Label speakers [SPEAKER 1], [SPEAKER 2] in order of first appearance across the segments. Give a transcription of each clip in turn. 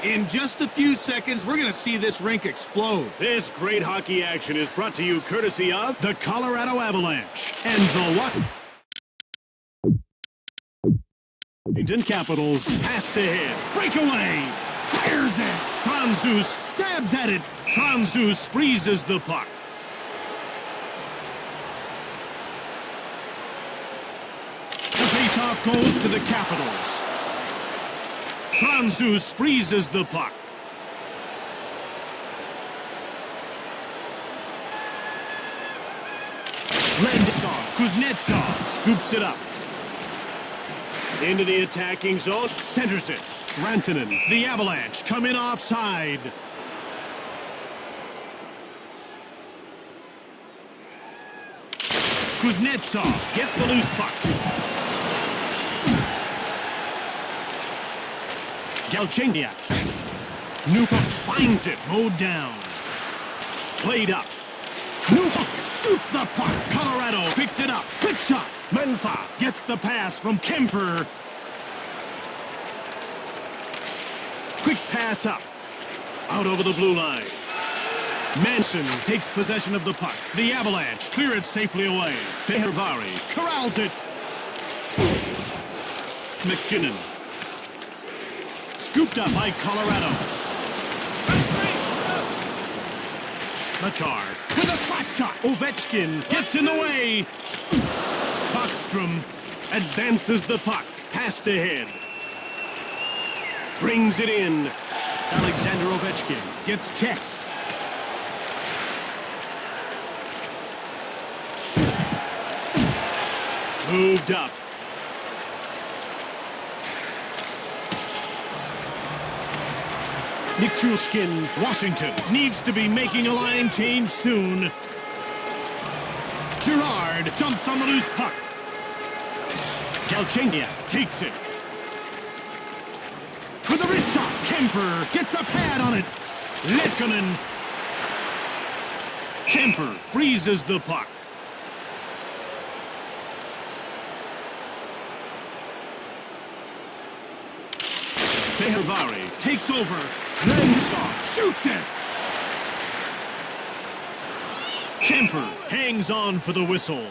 [SPEAKER 1] In just a few seconds, we're going to see this rink explode.
[SPEAKER 2] This great hockey action is brought to you courtesy of the Colorado Avalanche and the Washington Capitals. Pass to hit. Breakaway. Fires it. Franzus stabs at it. Franzus freezes the puck. The faceoff goes to the Capitals. Franzus freezes the puck. Landeskog. Kuznetsov scoops it up. Into the attacking zone. Centers it. Rantanen. The Avalanche come in offside. Kuznetsov gets the loose puck. Galchenyuk. Newhook finds it. Mowed down. Played up. Newhook shoots the puck. Colorado picked it up. Quick shot. Menfa gets the pass from Kemper. Quick pass up. Out over the blue line. Manson takes possession of the puck. The Avalanche clear it safely away. Fehervari corrals it. McKinnon. Scooped up by Colorado. Makar with a slap shot. Ovechkin gets in the way. Backstrom advances the puck. Passed ahead. Brings it in. Alexander Ovechkin gets checked. Moved up. Nichushkin. Washington needs to be making a line change soon. Girard jumps on the loose puck. Galchenyuk takes it. With a wrist shot, Kemper gets a pad on it. Letkonen. Kemper freezes the puck. Fehervari takes over. Landeskog shoots it. Kemper hangs on for the whistle.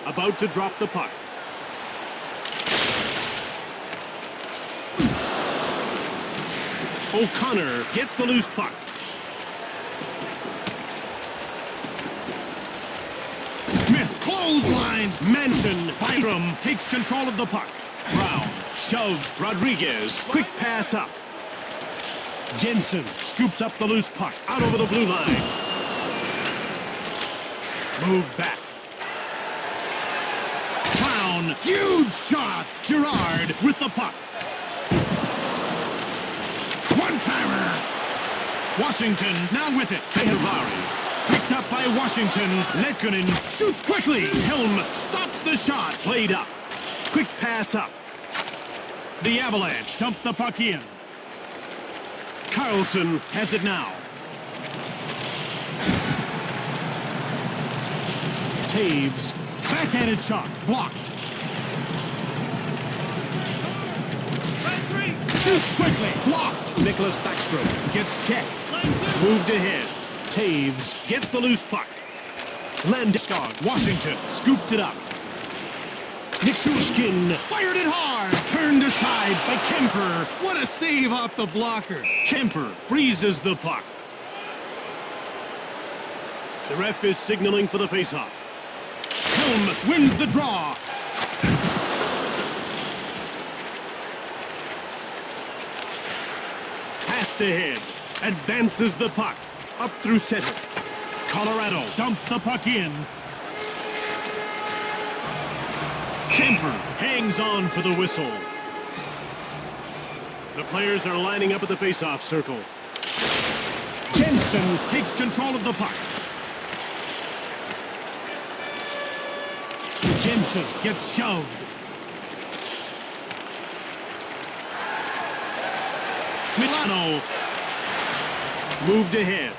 [SPEAKER 2] About to drop the puck. O'Connor gets the loose puck. Smith clotheslines Manson. Byram takes control of the puck. Brown shoves Rodriguez. Quick pass up. Jensen scoops up the loose puck out over the blue line. Moved back. Brown, huge shot. Girard with the puck. One-timer. Washington now with it. Fehervari picked up by Washington. Letkonen shoots quickly. Helm stops the shot. Played up. Quick pass up. The Avalanche dump the puck in. Carlson has it now. Taves. Backhanded shot. Blocked. Shoots quickly. Blocked. Nicholas Backstrom gets checked. Moved ahead. Taves gets the loose puck. Landeskog. Washington scooped it up. Nichushkin fired it hard. Turned aside by Kemper.
[SPEAKER 1] What a save off the blocker.
[SPEAKER 2] Kemper freezes the puck. The ref is signaling for the faceoff. Helm wins the draw. Passed ahead. Advances the puck. Up through center. Colorado dumps the puck in. Kemper hangs on for the whistle. The players are lining up at the faceoff circle. Jensen takes control of the puck. Jensen gets shoved. Milano moved ahead.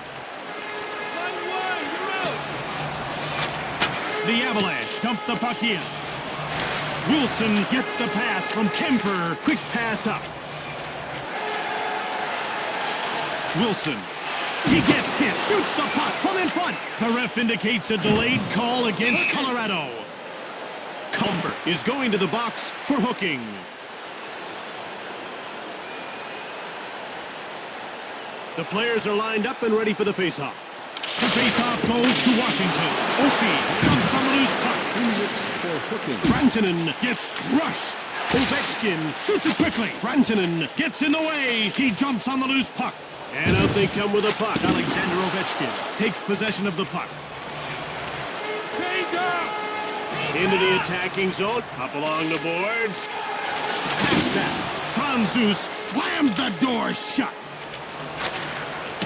[SPEAKER 2] The Avalanche dump the puck in. Wilson gets the pass from Kemper. Quick pass up. Wilson. He gets hit. Shoots the puck from in front. The ref indicates a delayed call against Colorado. Kemper is going to the box for hooking. The players are lined up and ready for the faceoff. The faceoff goes to Washington. Oshie jumps on the loose puck. Rantanen gets crushed. Ovechkin shoots it quickly. Rantanen gets in the way. He jumps on the loose puck. And out they come with a puck. Alexander Ovechkin takes possession of the puck.
[SPEAKER 1] Change up!
[SPEAKER 2] Into the attacking zone. Up along the boards. Pass back. Franzus slams the door shut.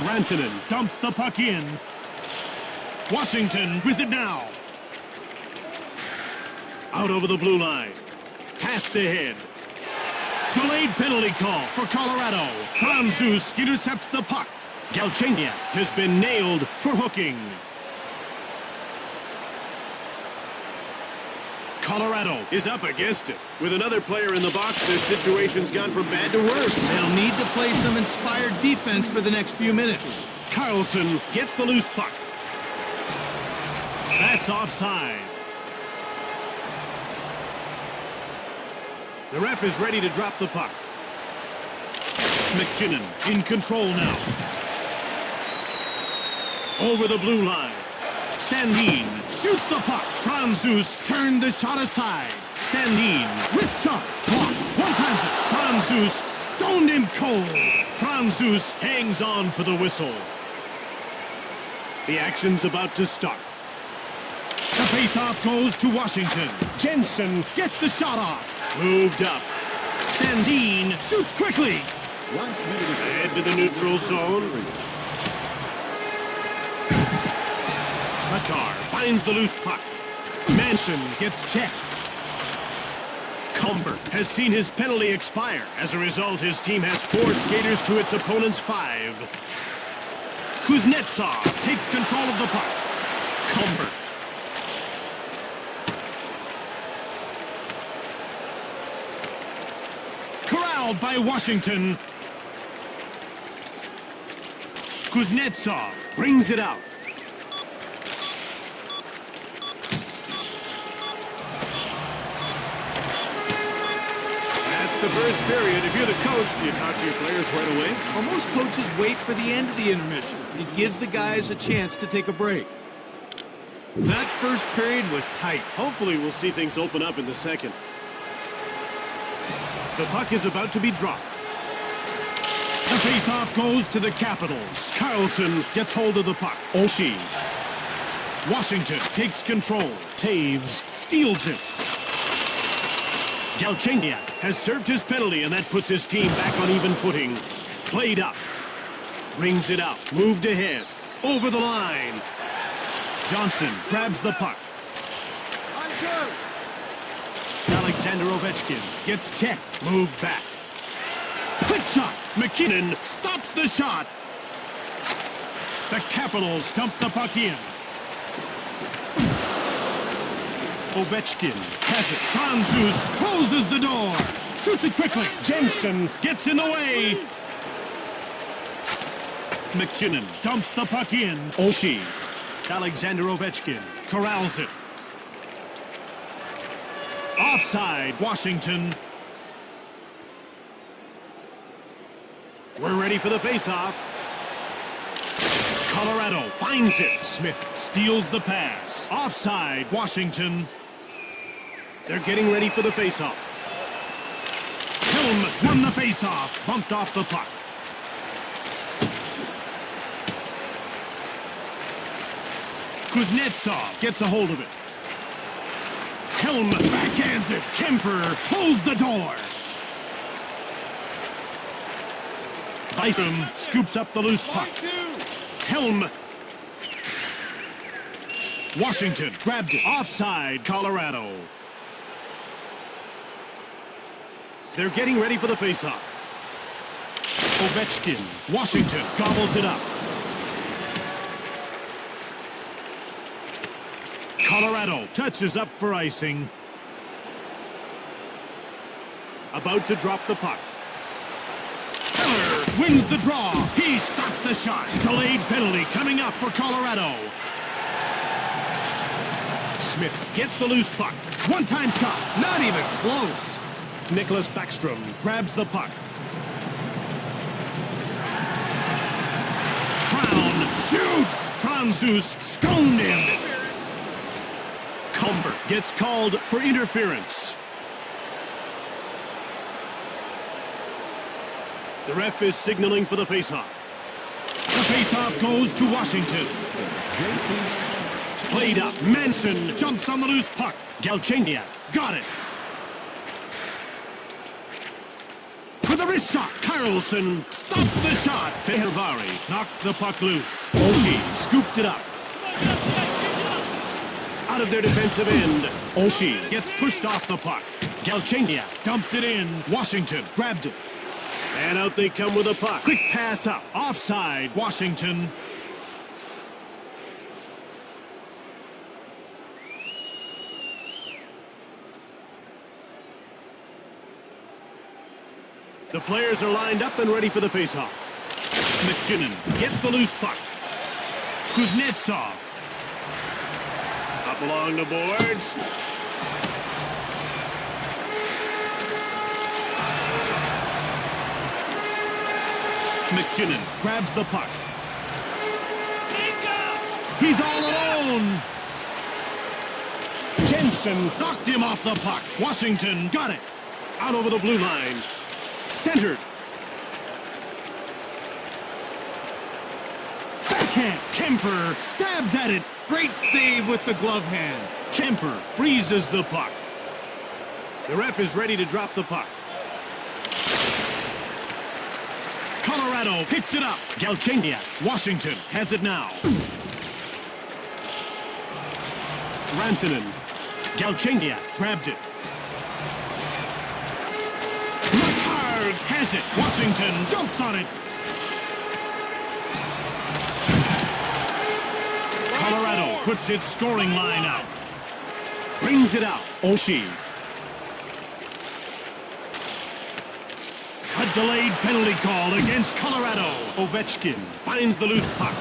[SPEAKER 2] Rantanen dumps the puck in. Washington with it now. Out over the blue line. Passed ahead. Delayed penalty call for Colorado. Franzus intercepts the puck. Galchenyuk has been nailed for hooking. Colorado is up against it. With another player in the box, their situation's gone from bad to worse.
[SPEAKER 1] They'll need to play some inspired defense for the next few minutes.
[SPEAKER 2] Carlson gets the loose puck. That's offside. The ref is ready to drop the puck. McKinnon in control now. Over the blue line. Sandin shoots the puck. Franzus turned the shot aside. Sandin with shot. Blocked. One times it. Franzus stoned in cold. Franzus hangs on for the whistle. The action's about to start. The faceoff goes to Washington. Jensen gets the shot off. Moved up. Sandin shoots quickly. Head to the neutral zone. Makar finds the loose puck. Manson gets checked. Kemper has seen his penalty expire. As a result, his team has 4 skaters to its opponent's 5. Kuznetsov takes control of the puck. Kemper. Corralled by Washington. Kuznetsov brings it out. That's the first period. If you're the coach, do you talk to your players right away?
[SPEAKER 1] Well, most coaches wait for the end of the intermission. It gives the guys a chance to take a break. That first period was tight.
[SPEAKER 2] Hopefully we'll see things open up in the second. The puck is about to be dropped. The faceoff goes to the Capitals. Carlson gets hold of the puck. Oshie. Washington takes control. Taves steals it. Galchenyuk has served his penalty, and that puts his team back on even footing. Played up. Brings it out. Moved ahead. Over the line. Johnson grabs the puck. Alexander Ovechkin gets checked. Moved back. Quick shot. McKinnon stops the shot. The Capitals dump the puck in. Ovechkin has it. Franzus closes the door. Shoots it quickly. Jensen gets in the way. McKinnon dumps the puck in. Oshie. Alexander Ovechkin corrals it. Offside, Washington. We're ready for the faceoff. Colorado finds it. Smith steals the pass. Offside, Washington. They're getting ready for the faceoff. Helm won the faceoff. Bumped off the puck. Kuznetsov gets a hold of it. Helm backhands it. Kemper holds the door. Bytham scoops up the loose puck. Helm. Washington grabbed it. Offside, Colorado. They're getting ready for the faceoff. Ovechkin. Washington gobbles it up. Colorado touches up for icing. about to drop the puck. Keller wins the draw. He stops the shot. Delayed penalty coming up for Colorado. Smith gets the loose puck. One-time shot.
[SPEAKER 1] Not even close.
[SPEAKER 2] Nicholas Backstrom grabs the puck. Crown shoots. Franzus stoned him. Comber gets called for interference. The ref is signaling for the faceoff. The faceoff goes to Washington. Played up. Manson jumps on the loose puck. Galchenyuk got it. With a wrist shot. Carlson stops the shot. Fehervari knocks the puck loose. Oshie scooped it up. Out of their defensive end. Oshie gets pushed off the puck. Galchenyuk dumped it in. Washington grabbed it. And out they come with a puck. Quick pass up. Offside. Washington. The players are lined up and ready for the faceoff. McKinnon gets the loose puck. Kuznetsov. Up along the boards. McKinnon grabs the puck. He's all alone. Jensen knocked him off the puck. Washington got it. Out over the blue line. Centered. Backhand. Kemper stabs at it.
[SPEAKER 1] Great save with the glove hand.
[SPEAKER 2] Kemper freezes the puck. The ref is ready to drop the puck. Colorado picks it up. Galchenyuk. Washington has it now. Rantanen. Galchenyuk grabbed it. Makar has it. Washington jumps on it. Colorado puts its scoring line out. Brings it out. Oshie. A delayed penalty call against Colorado. Ovechkin finds the loose puck.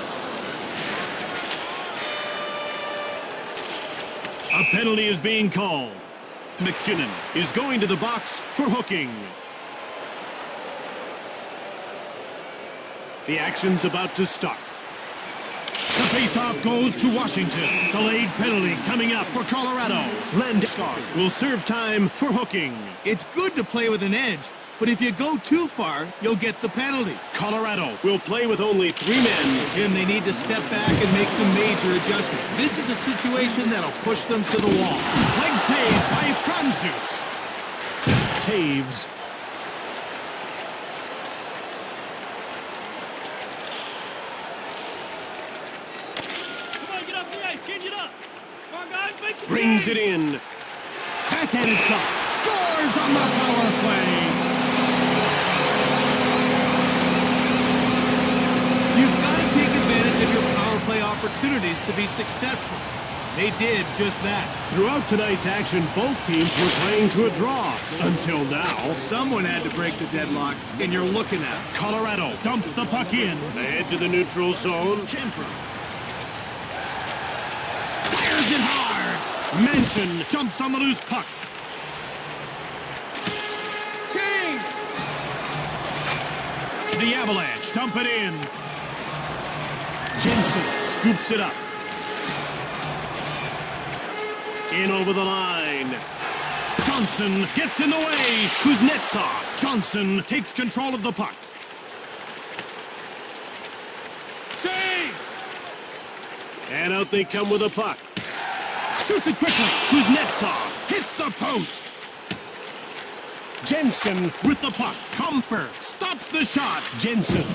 [SPEAKER 2] A penalty is being called. McKinnon is going to the box for hooking. The action's about to start. The faceoff goes to Washington. Delayed penalty coming up for Colorado. Landeskog will serve time for hooking.
[SPEAKER 1] It's good to play with an edge, but if you go too far, you'll get the penalty.
[SPEAKER 2] Colorado will play with only 3 men.
[SPEAKER 1] Jim, they need to step back and make some major adjustments. This is a situation that'll push them to the wall.
[SPEAKER 2] Leg save by Franzus. Taves.
[SPEAKER 3] Come on, get up the ice, change it up. Come on, guys, make the
[SPEAKER 2] Brings
[SPEAKER 3] change.
[SPEAKER 2] it in. Backhanded shot. Scores on the power play.
[SPEAKER 1] You've got to take advantage of your power play opportunities to be successful. They did just that.
[SPEAKER 2] Throughout tonight's action, both teams were playing to a draw. Until now,
[SPEAKER 1] Someone had to break the deadlock, and you're looking at it.
[SPEAKER 2] Colorado dumps the puck in. Ahead to the neutral zone. Kemper fires it hard. Manson jumps on the loose puck.
[SPEAKER 1] Change!
[SPEAKER 2] The Avalanche dump it in. Jensen scoops it up. In over the line. Johnson gets in the way. Kuznetsov. Johnson takes control of the puck.
[SPEAKER 1] Change!
[SPEAKER 2] And out they come with a puck. Shoots it quickly. Kuznetsov hits the post. Jensen with the puck. Comper stops the shot. Jensen.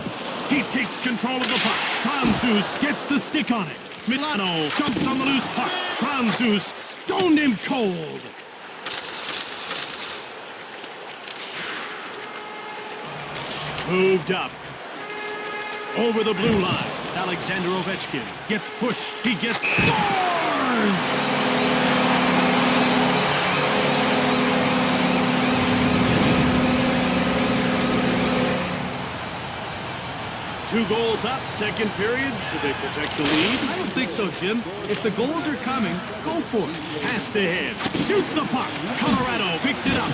[SPEAKER 2] He takes control of the puck. Franzus gets the stick on it. Milano jumps on the loose puck. Franzus stoned him cold. Moved up. Over the blue line. Alexander Ovechkin gets pushed. He gets scores! 2 goals up, second period. Should they protect the lead?
[SPEAKER 1] I don't think so, Jim. If the goals are coming, go for it.
[SPEAKER 2] Pass to him. Shoots the puck. Colorado picked it up.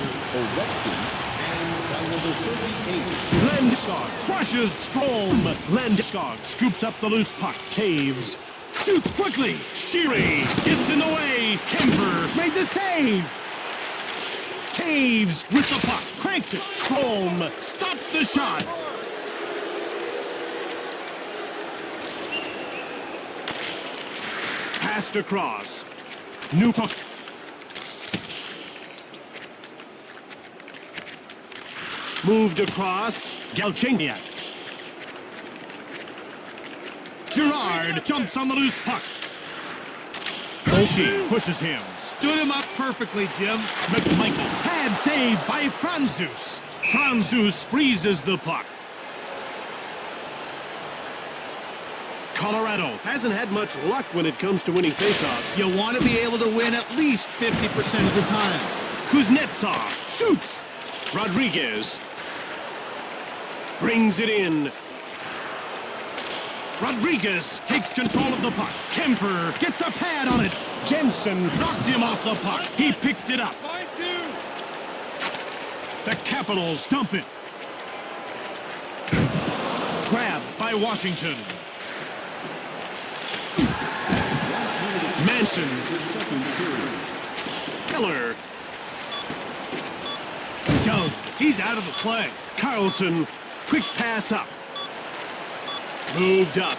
[SPEAKER 2] Landeskog crushes Strome. Landeskog scoops up the loose puck. Taves shoots quickly. Sheary gets in the way. Kemper made the save. Taves with the puck. Cranks it. Strome stops the shot. Passed across. New puck. Moved across. Galchenyuk. Girard jumps on the loose puck. Oshie pushes him.
[SPEAKER 1] Stood him up perfectly, Jim.
[SPEAKER 2] McMichael. Pad save by Franzus. Franzus freezes the puck. Colorado hasn't had much luck when it comes to winning faceoffs.
[SPEAKER 1] You want to be able to win at least 50% of the time.
[SPEAKER 2] Kuznetsov shoots. Rodriguez brings it in. Rodriguez takes control of the puck. Kemper gets a pad on it. Jensen knocked him off the puck. He picked it up. The Capitals dump it. Grabbed by Washington. Manson. Keller.
[SPEAKER 1] Joe, he's out of the play.
[SPEAKER 2] Carlson, quick pass up. Moved up.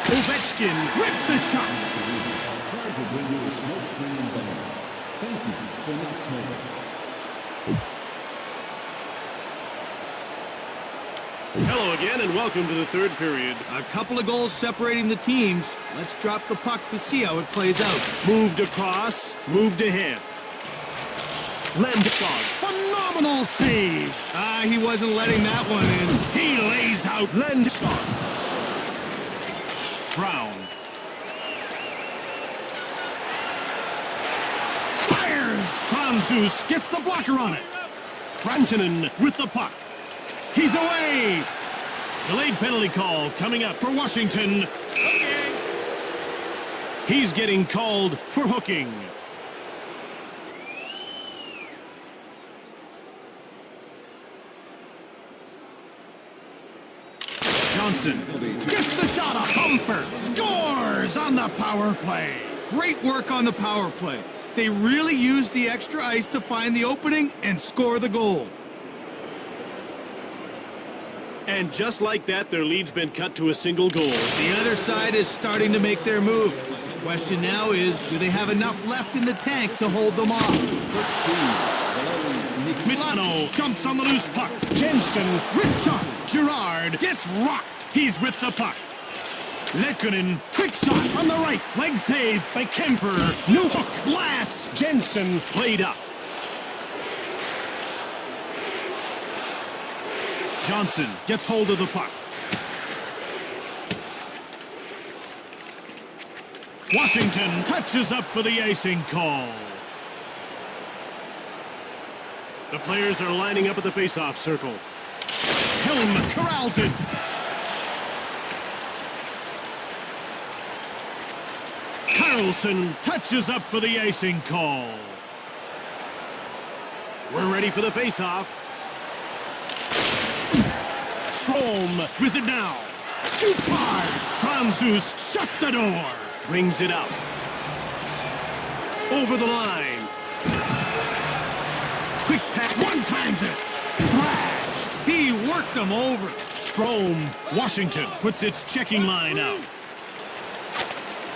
[SPEAKER 2] Ovechkin rips the shot. Hello again and welcome to the third period.
[SPEAKER 1] A couple of goals separating the teams. Let's drop the puck to see how it plays out.
[SPEAKER 2] Moved across, moved ahead. Landeskog, phenomenal save.
[SPEAKER 1] He wasn't letting that one in.
[SPEAKER 2] He lays out Landeskog. Brown. Fires! Franzus gets the blocker on it. Rantanen with the puck. He's away! Delayed penalty call coming up for Washington. Okay. He's getting called for hooking. Johnson gets the shot off. Comfort scores on the power play.
[SPEAKER 1] Great work on the power play. They really used the extra ice to find the opening and score the goal.
[SPEAKER 2] And just like that, their lead's been cut to a single goal.
[SPEAKER 1] The other side is starting to make their move. The question now is, do they have enough left in the tank to hold them off?
[SPEAKER 2] Milano jumps on the loose puck. Jensen, wrist shot. Girard gets rocked. He's with the puck. Lekkonen, quick shot from the right. Leg save by Kemper. New hook blasts. Jensen played up. Johnson gets hold of the puck. Washington touches up for the icing call. The players are lining up at the faceoff circle. Helm corrals it. Carlson touches up for the icing call. We're ready for the faceoff. Strome with it now. Shoots hard. Franzus shut the door. Brings it out. Over the line. Quick pass. One times it. Thrashed.
[SPEAKER 1] He worked them over.
[SPEAKER 2] Strome. Washington puts its checking line out.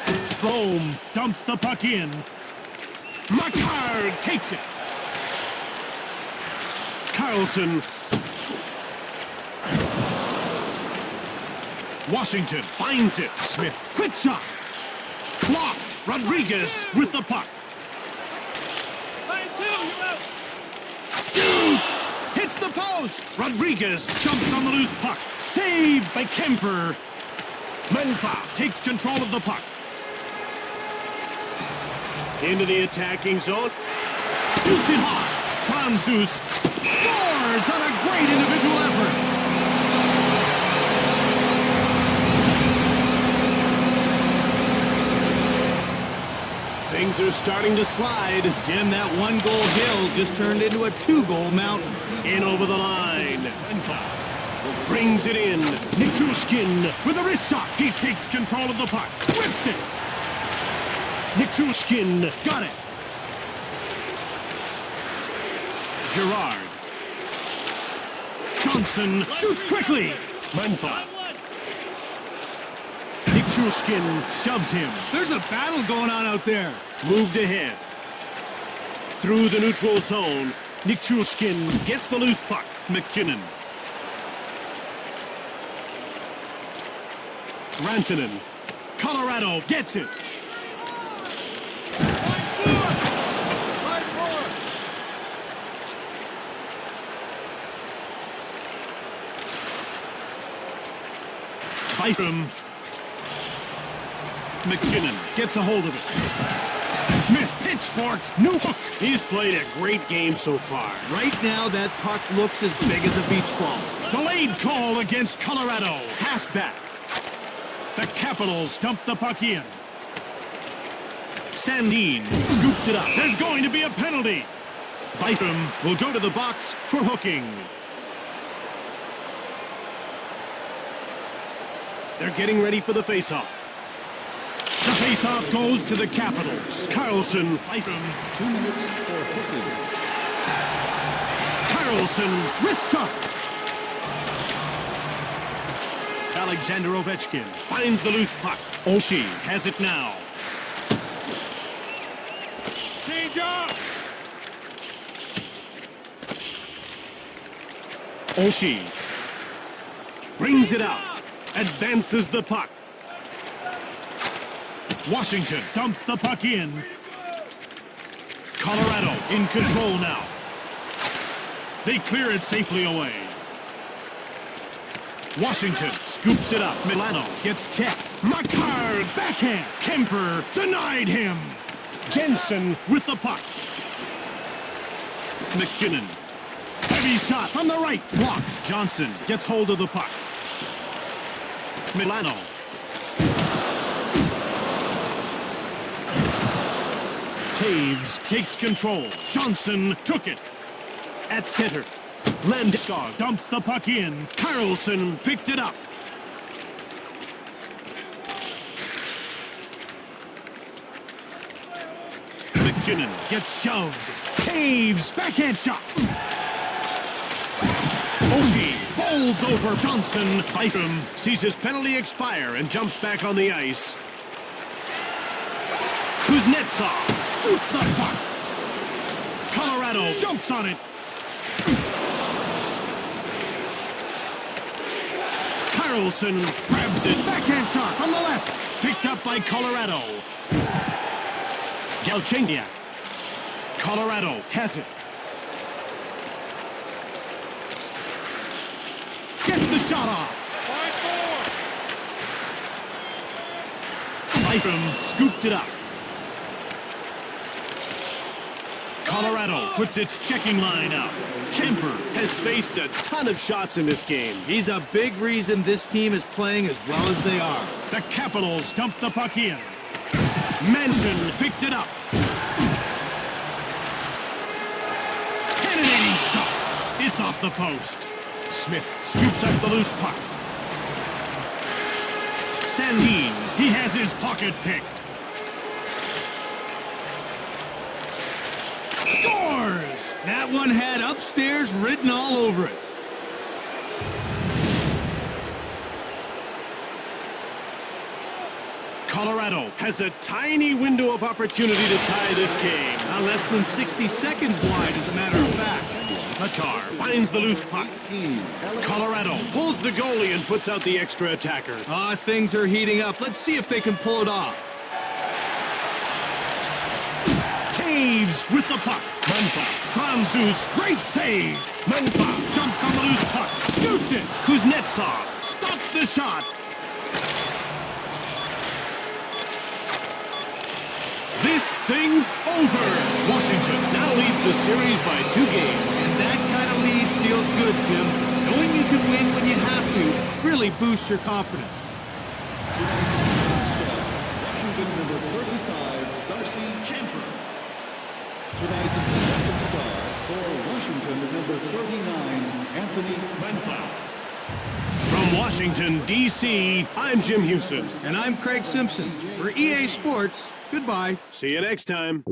[SPEAKER 2] Strome dumps the puck in. Makar takes it. Carlson. Washington finds it. Smith. Quick shot. Blocked. Rodriguez with the puck. Shoots. Hits the post. Rodriguez jumps on the loose puck. Saved by Kemper. Menpa takes control of the puck. Into the attacking zone. Shoots it hard. Franzus scores on a great individual effort. Things are starting to slide.
[SPEAKER 1] Jim, that one-goal hill just turned into a two-goal mountain.
[SPEAKER 2] In over the line. Brings it in. Nichushkin with a wrist shot. He takes control of the puck. Whips it. Nichushkin got it. Gerard. Johnson shoots quickly. Mantha. Nichushkin shoves him.
[SPEAKER 1] There's a battle going on out there.
[SPEAKER 2] Moved ahead. Through the neutral zone. Nichushkin gets the loose puck. McKinnon. Rantanen. Colorado gets it. Byram. McKinnon gets a hold of it. Smith pitchforks. No hook. He's played a great game so far.
[SPEAKER 1] Right now, that puck looks as big as a beach ball.
[SPEAKER 2] Delayed call against Colorado. Pass back. The Capitals dump the puck in. Sandin scooped it up. There's going to be a penalty. Byram will go to the box for hooking. They're getting ready for the faceoff. The faceoff goes to the Capitals. Carlson. Byram.
[SPEAKER 4] 2 minutes for hooking.
[SPEAKER 2] Carlson wrist shot. Alexander Ovechkin finds the loose puck. Oshie has it now.
[SPEAKER 3] Change up!
[SPEAKER 2] Oshie brings it out. Advances the puck. Washington dumps the puck in. Colorado in control now. They clear it safely away. Washington scoops it up. Milano gets checked. Makar backhand. Kemper denied him. Jensen with the puck. McKinnon. Heavy shot from the right. Blocked. Johnson gets hold of the puck. Milano. Taves takes control. Johnson took it. At center. Landeskog dumps the puck in. Carlson picked it up. McKinnon gets shoved. Taves backhand shot. Oshie bowls over Johnson. Byram sees his penalty expire and jumps back on the ice. Kuznetsov shoots the puck. Colorado jumps on it. Carlson grabs it. Backhand shot from the left. Picked up by Colorado. Galchenyuk. Colorado has it. Gets the shot off. 5-4. Byram scooped it up. Colorado puts its checking line out. Kemper has faced a ton of shots in this game.
[SPEAKER 1] He's a big reason this team is playing as well as they are.
[SPEAKER 2] The Capitals dump the puck in. Manson picked it up. Cannonading shot. It's off the post. Smith scoops up the loose puck. Sandin, he has his pocket picked. Scores!
[SPEAKER 1] That one had upstairs written all over it.
[SPEAKER 2] Colorado has a tiny window of opportunity to tie this game.
[SPEAKER 1] Now less than 60 seconds wide, as a matter of fact.
[SPEAKER 2] Makar finds the loose puck. Colorado pulls the goalie and puts out the extra attacker.
[SPEAKER 1] Things are heating up. Let's see if they can pull it off.
[SPEAKER 2] Taves with the puck. Mantha. Franzus, great save. Mantha jumps on the loose puck. Shoots it. Kuznetsov stops the shot. This thing's over. Washington now leads the series by 2 games.
[SPEAKER 1] And that kind of lead feels good, Jim. Knowing you can win when you have to really boosts your confidence.
[SPEAKER 4] Tonight's star, Washington number 35, Darcy Kemper. Tonight's second star for Washington, number 39, Anthony Mantha.
[SPEAKER 2] From Washington, D.C., I'm Jim Houston.
[SPEAKER 1] And I'm Craig Simpson. For EA Sports, goodbye.
[SPEAKER 2] See you next time.